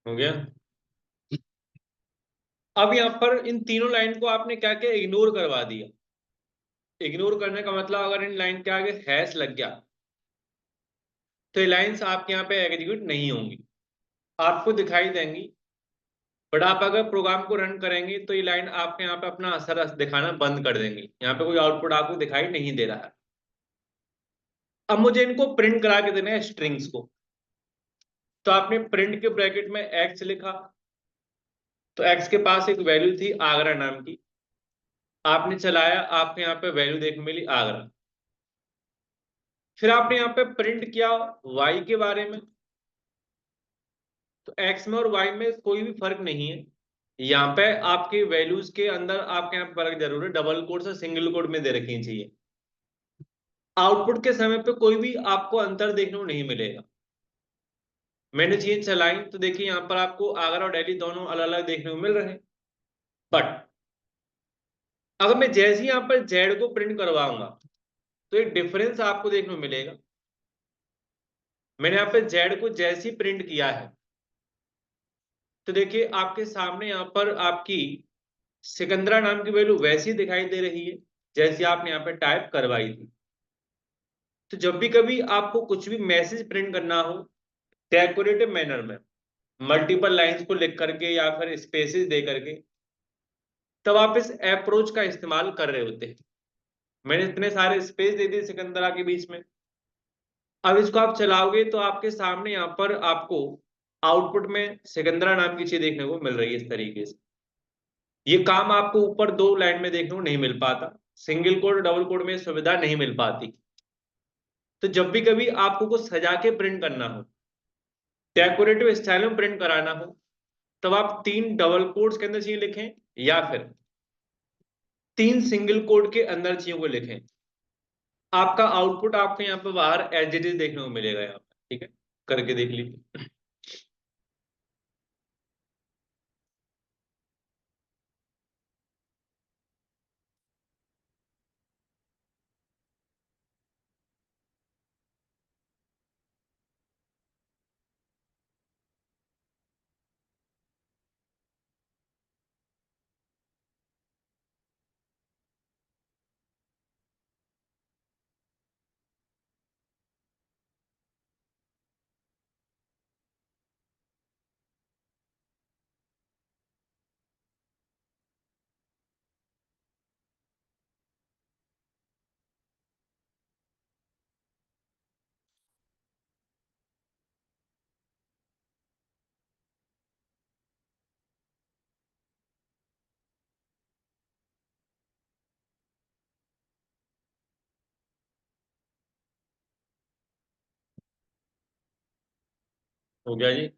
A: हो गया। अब यहाँ पर इन तीनों लाइन को आपने क्या किया, इग्नोर करवा दिया। इग्नोर करने का मतलब अगर इन लाइन के आगे हैश लग गया तो ये लाइंस आपके यहाँ पे एग्जीक्यूट नहीं होंगी, आपको दिखाई देंगी, बट आप अगर प्रोग्राम को रन करेंगे तो ये लाइन आपके यहाँ पे अपना असर दिखाना बंद कर देंगी, यहाँ पे कोई आउटपुट आपको दिखाई नहीं दे रहा है। अब मुझे इनको प्रिंट करा के देना है स्ट्रिंग्स को, तो आपने प्रिंट के ब्रैकेट में एक्स लिखा, तो एक्स के पास एक वैल्यू थी आगरा नाम की, आपने चलाया, आपके यहाँ पे वैल्यू देखने मिली आगरा। फिर आपने यहाँ पे प्रिंट किया वाई के बारे में, तो एक्स में और वाई में कोई भी फर्क नहीं है, यहाँ पे आपके वैल्यूज के अंदर आपके यहाँ पे फर्क जरूर है, डबल कोड से सिंगल कोड में दे रखनी चाहिए। आउटपुट के समय पे कोई भी आपको अंतर देखने को नहीं मिलेगा। मैंने चीज चलाई तो देखिए यहाँ पर आपको आगरा और दिल्ली दोनों अलग अलग देखने को मिल रहे हैं, बट अगर मैं जैसे ही यहाँ पर जेड को प्रिंट करवाऊंगा तो एक डिफरेंस आपको देखने को मिलेगा। मैंने यहाँ पे जेड को जैसे ही प्रिंट किया है तो देखिए आपके सामने यहाँ पर आपकी सिकंदरा नाम की वैल्यू वैसी दिखाई दे रही है जैसी आपने यहाँ पे टाइप करवाई थी। तो जब भी कभी आपको कुछ भी मैसेज प्रिंट करना हो डेकोरेटिव मैनर में, मल्टीपल लाइंस को लिख करके या फिर स्पेसेस दे करके, तब आप इस अप्रोच का इस्तेमाल कर रहे होते हैं। मैंने इतने सारे स्पेस दे दिए सिकंदरा के बीच में, अब इसको आप चलाओगे तो आपके सामने यहाँ पर आपको आउटपुट में सिकंदरा नाम की चीज देखने को मिल रही है इस तरीके से। ये काम आपको ऊपर दो लाइन में देखने को नहीं मिल पाता, सिंगल कोड डबल कोड में सुविधा नहीं मिल पाती। तो जब भी कभी आपको कुछ सजा के प्रिंट करना हो, डेकोरेटिव स्टाइल में प्रिंट कराना हो, तब आप 3 डबल कोड्स के अंदर चीजें लिखें या फिर 3 सिंगल कोड के अंदर चीजों को लिखें, आपका आउटपुट आपको यहाँ पे बाहर एज इट इज देखने को मिलेगा यहाँ पे। ठीक है, करके देख लीजिए। हो गया जी।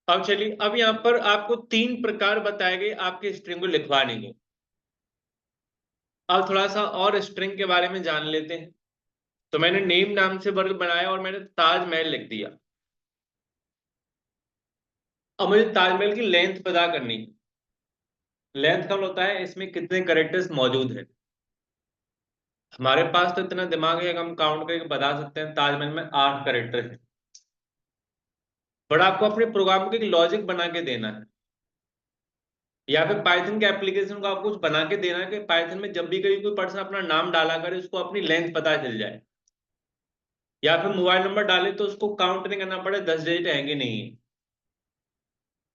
A: अब चलिए, अब यहाँ पर आपको 3 प्रकार बताए गए आपके स्ट्रिंग को लिखवाने के। अब थोड़ा सा और स्ट्रिंग के बारे में जान लेते हैं। तो मैंने नेम नाम से वर्ग बनाया और मैंने ताजमहल लिख दिया। अब मुझे ताजमहल की लेंथ पता करनी है। लेंथ कम होता है, इसमें कितने कैरेक्टर्स मौजूद हैं। हमारे पास तो इतना दिमाग है कि हम काउंट करके बता सकते हैं ताजमहल में 8 कैरेक्टर हैं, बट आपको अपने प्रोग्राम को एक लॉजिक बना के देना है, या फिर पाइथन के एप्लीकेशन को आपको कुछ बना के देना है कि पाइथन में जब भी कभी कोई पर्सन अपना नाम डाला करे उसको अपनी लेंथ पता चल जाए, या फिर मोबाइल नंबर डाले तो उसको काउंट नहीं करना पड़े 10 डिजिट है कि नहीं है।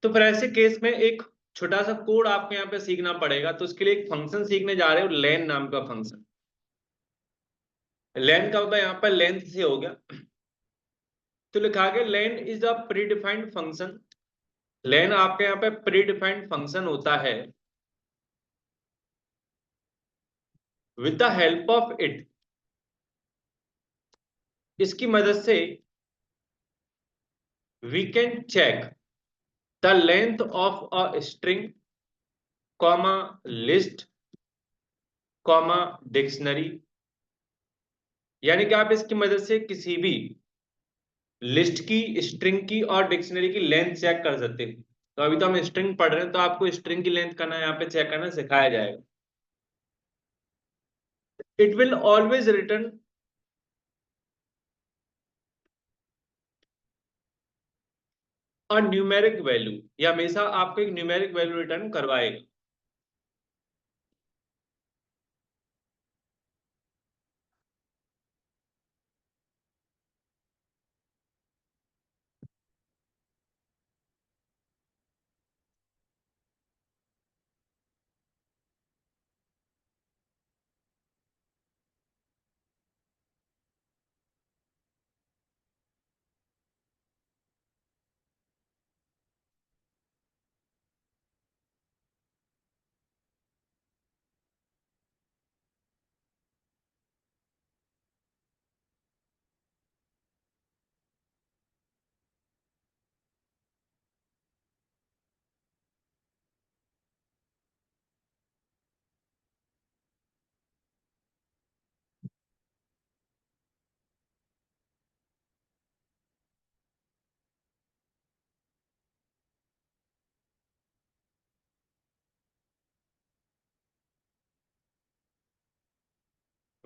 A: तो फिर ऐसे केस में एक छोटा सा कोड आपको यहाँ पे सीखना पड़ेगा। तो उसके लिए एक फंक्शन सीखने जा रहे हो, लेन नाम का फंक्शन। लेन का होता है यहाँ पर लेंथ से हो गया, तो लिखा गया len is a predefined function. Len आपके यहाँ पे प्री डिफाइंड फंक्शन होता है, with the help of it, इसकी मदद से we can check the length of a string comma list comma dictionary. यानी कि आप इसकी मदद से किसी भी लिस्ट की, स्ट्रिंग की और डिक्शनरी की लेंथ चेक कर सकते हैं। तो अभी तो हम स्ट्रिंग पढ़ रहे हैं, तो आपको स्ट्रिंग की लेंथ करना यहाँ पे चेक करना सिखाया जाएगा। इट विल ऑलवेज रिटर्न और न्यूमेरिक वैल्यू, ये हमेशा आपको एक न्यूमेरिक वैल्यू रिटर्न करवाएगा।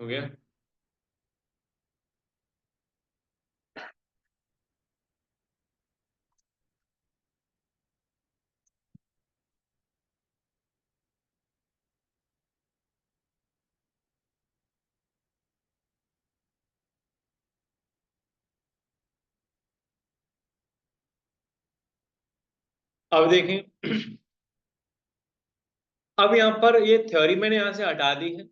A: हो गया। अब देखें, अब यहाँ पर ये थ्योरी मैंने यहाँ से हटा दी है।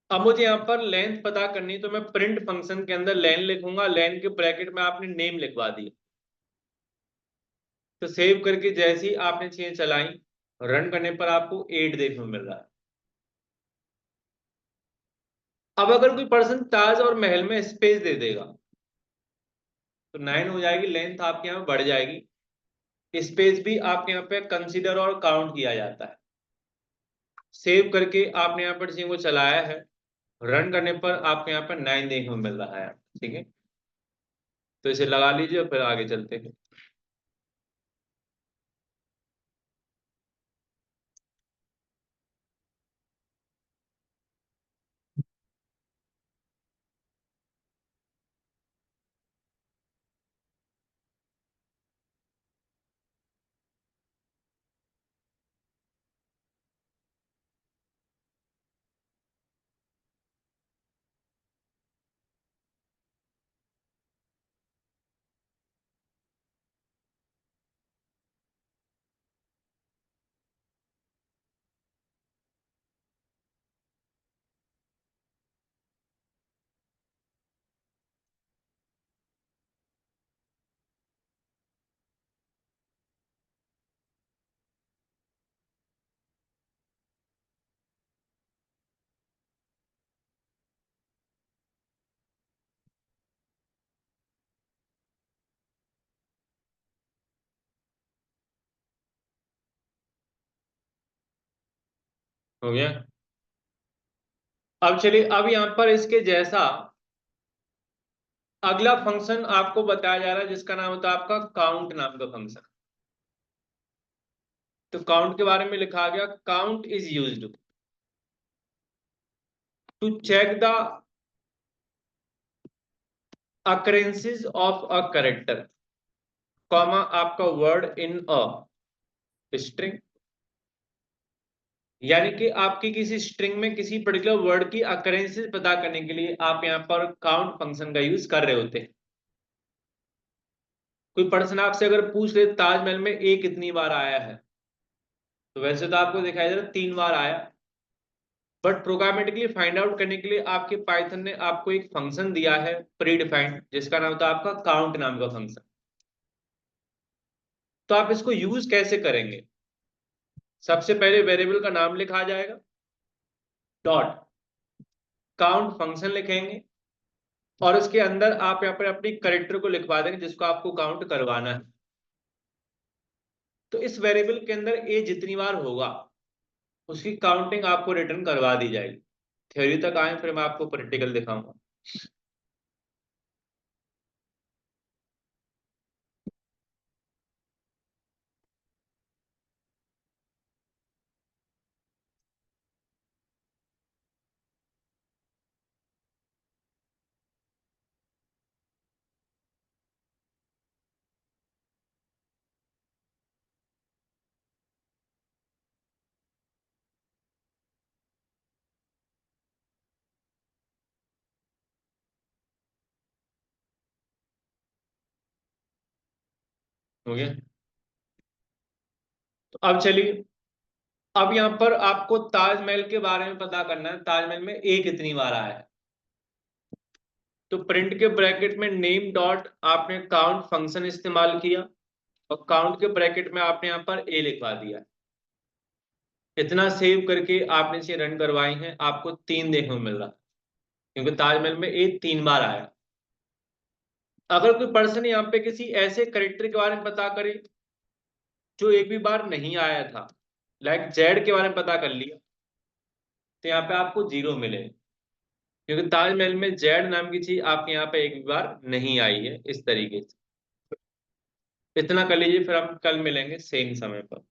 A: अब मुझे यहाँ पर लेंथ पता करनी है, तो मैं प्रिंट फंक्शन के अंदर लेन लिखूंगा, लेन के ब्रैकेट में आपने नेम लिखवा दिया। तो सेव करके जैसे ही आपने चीजें चलाई, रन करने पर आपको 8 देखने को मिल रहा है। अब अगर कोई पर्सन ताज और महल में स्पेस दे देगा तो 9 हो जाएगी, लेंथ आपके यहाँ बढ़ जाएगी। स्पेस भी आपके यहाँ पे कंसीडर और काउंट किया जाता है। सेव करके आपने यहाँ पर चीजों को चलाया है, रन करने पर आपको यहाँ पर 9 देखने को मिल रहा है। ठीक है, तो इसे लगा लीजिए और फिर आगे चलते हैं। हो गया। अब चलिए, अब यहाँ पर इसके जैसा अगला फंक्शन आपको बताया जा रहा है, जिसका नाम होता है आपका काउंट नाम का फंक्शन। तो काउंट के बारे में लिखा गया, count is used to check the occurrences of a character, comma आपका वर्ड इन अ स्ट्रिंग। यानी कि आपकी किसी स्ट्रिंग में किसी पर्टिकुलर वर्ड की अकरेंसेस पता करने के लिए आप यहाँ पर काउंट फंक्शन का यूज कर रहे होते हैं। कोई पर्सन आपसे अगर पूछ ले ताजमहल में ए कितनी बार आया है, तो वैसे तो आपको दिखाई दे रहा है 3 बार आया, बट प्रोग्रामेटिकली फाइंड आउट करने के लिए आपके पाइथन ने आपको एक फंक्शन दिया है प्री डिफाइंड, जिसका नाम होता है आपका काउंट नाम का फंक्शन। तो आप इसको यूज कैसे करेंगे? सबसे पहले वेरिएबल का नाम लिखा जाएगा, डॉट काउंट फंक्शन लिखेंगे, और उसके अंदर आप यहाँ पर अपनी करेक्टर को लिखवा देंगे जिसको आपको काउंट करवाना है। तो इस वेरिएबल के अंदर ए जितनी बार होगा उसकी काउंटिंग आपको रिटर्न करवा दी जाएगी। थ्योरी तक आए, फिर मैं आपको प्रैक्टिकल दिखाऊंगा। हो गया। तो अब चलिए, अब यहाँ पर आपको ताजमहल के बारे में पता करना है, ताजमहल में ए कितनी बार आया है। तो प्रिंट के ब्रैकेट में नेम डॉट आपने काउंट फंक्शन इस्तेमाल किया और काउंट के ब्रैकेट में आपने यहाँ पर ए लिखवा दिया। इतना सेव करके आपने इसे रन करवाई है, आपको 3 देखने को मिल रहा है, क्योंकि ताजमहल में ए 3 बार आया। अगर कोई पर्सन यहाँ पे किसी ऐसे करेक्टर के बारे में पता करे जो एक भी बार नहीं आया था, लाइक जेड के बारे में पता कर लिया, तो यहाँ पे आपको 0 मिले, क्योंकि ताजमहल में जेड नाम की चीज आपके यहाँ पे एक भी बार नहीं आई है। इस तरीके से इतना कर लीजिए, फिर हम कल मिलेंगे सेम समय पर।